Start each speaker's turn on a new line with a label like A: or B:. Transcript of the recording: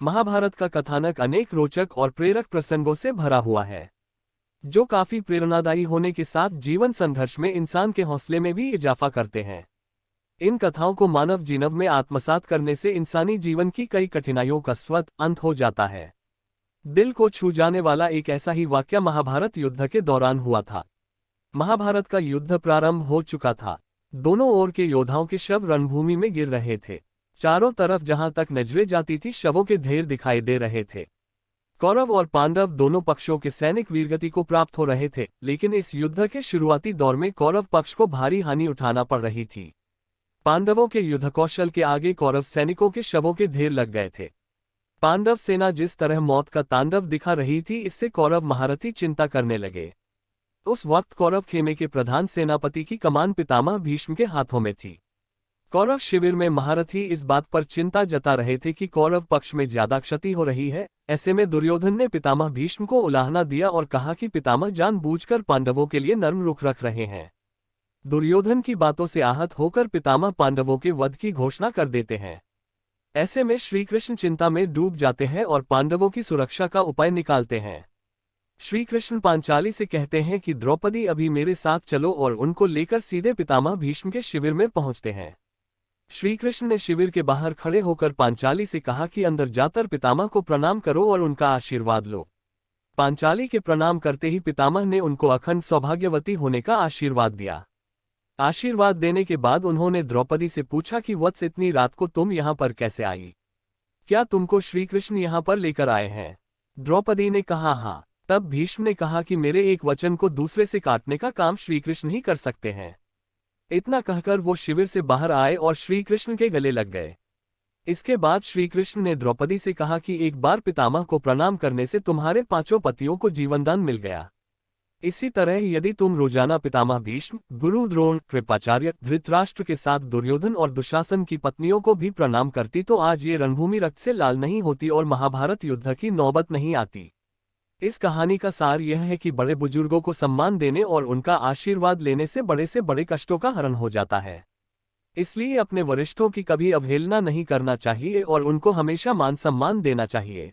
A: महाभारत का कथानक अनेक रोचक और प्रेरक प्रसंगों से भरा हुआ है, जो काफी प्रेरणादायी होने के साथ जीवन संघर्ष में इंसान के हौसले में भी इजाफा करते हैं। इन कथाओं को मानव जीवन में आत्मसात करने से इंसानी जीवन की कई कठिनाइयों का स्वतः अंत हो जाता है। दिल को छू जाने वाला एक ऐसा ही वाकया महाभारत युद्ध के दौरान हुआ था। महाभारत का युद्ध प्रारंभ हो चुका था। दोनों ओर के योद्धाओं के शव रणभूमि में गिर रहे थे। चारों तरफ जहां तक नजरें जाती थी शवों के ढेर दिखाई दे रहे थे। कौरव और पांडव दोनों पक्षों के सैनिक वीरगति को प्राप्त हो रहे थे, लेकिन इस युद्ध के शुरुआती दौर में कौरव पक्ष को भारी हानि उठाना पड़ रही थी। पांडवों के युद्ध कौशल के आगे कौरव सैनिकों के शवों के ढेर लग गए थे। पांडव सेना जिस तरह मौत का तांडव दिखा रही थी, इससे कौरव महारथी चिंता करने लगे। उस वक्त कौरव खेमे के प्रधान सेनापति की कमान पितामह भीष्म के हाथों में थी। कौरव शिविर में महारथी इस बात पर चिंता जता रहे थे कि कौरव पक्ष में ज्यादा क्षति हो रही है। ऐसे में दुर्योधन ने पितामह भीष्म को उलाहना दिया और कहा कि पितामह जानबूझकर पांडवों के लिए नर्म रुख रख रहे हैं। दुर्योधन की बातों से आहत होकर पितामह पांडवों के वध की घोषणा कर देते हैं। ऐसे में श्रीकृष्ण चिंता में डूब जाते हैं और पांडवों की सुरक्षा का उपाय निकालते हैं। श्रीकृष्ण पांचाली से कहते हैं कि द्रौपदी अभी मेरे साथ चलो और उनको लेकर सीधे पितामह भीष्म के शिविर में पहुंचते हैं। श्रीकृष्ण ने शिविर के बाहर खड़े होकर पांचाली से कहा कि अंदर जाकर पितामह को प्रणाम करो और उनका आशीर्वाद लो। पांचाली के प्रणाम करते ही पितामह ने उनको अखंड सौभाग्यवती होने का आशीर्वाद दिया। आशीर्वाद देने के बाद उन्होंने द्रौपदी से पूछा कि वत्स, इतनी रात को तुम यहाँ पर कैसे आई? क्या तुमको श्रीकृष्ण यहाँ पर लेकर आए हैं? द्रौपदी ने कहा हाँ। तब भीष्म ने कहा कि मेरे एक वचन को दूसरे से काटने का काम श्रीकृष्ण ही कर सकते हैं। इतना कहकर वो शिविर से बाहर आए और श्रीकृष्ण के गले लग गए। इसके बाद श्रीकृष्ण ने द्रौपदी से कहा कि एक बार पितामह को प्रणाम करने से तुम्हारे पांचों पतियों को जीवनदान मिल गया। इसी तरह यदि तुम रोजाना पितामह भीष्म, गुरु द्रोण, कृपाचार्य, धृतराष्ट्र के साथ दुर्योधन और दुशासन की पत्नियों को भी प्रणाम करती तो आज ये रणभूमि रक्त से लाल नहीं होती और महाभारत युद्ध की नौबत नहीं आती। इस कहानी का सार यह है कि बड़े बुजुर्गों को सम्मान देने और उनका आशीर्वाद लेने से बड़े कष्टों का हरण हो जाता है। इसलिए अपने वरिष्ठों की कभी अवहेलना नहीं करना चाहिए और उनको हमेशा मान सम्मान देना चाहिए।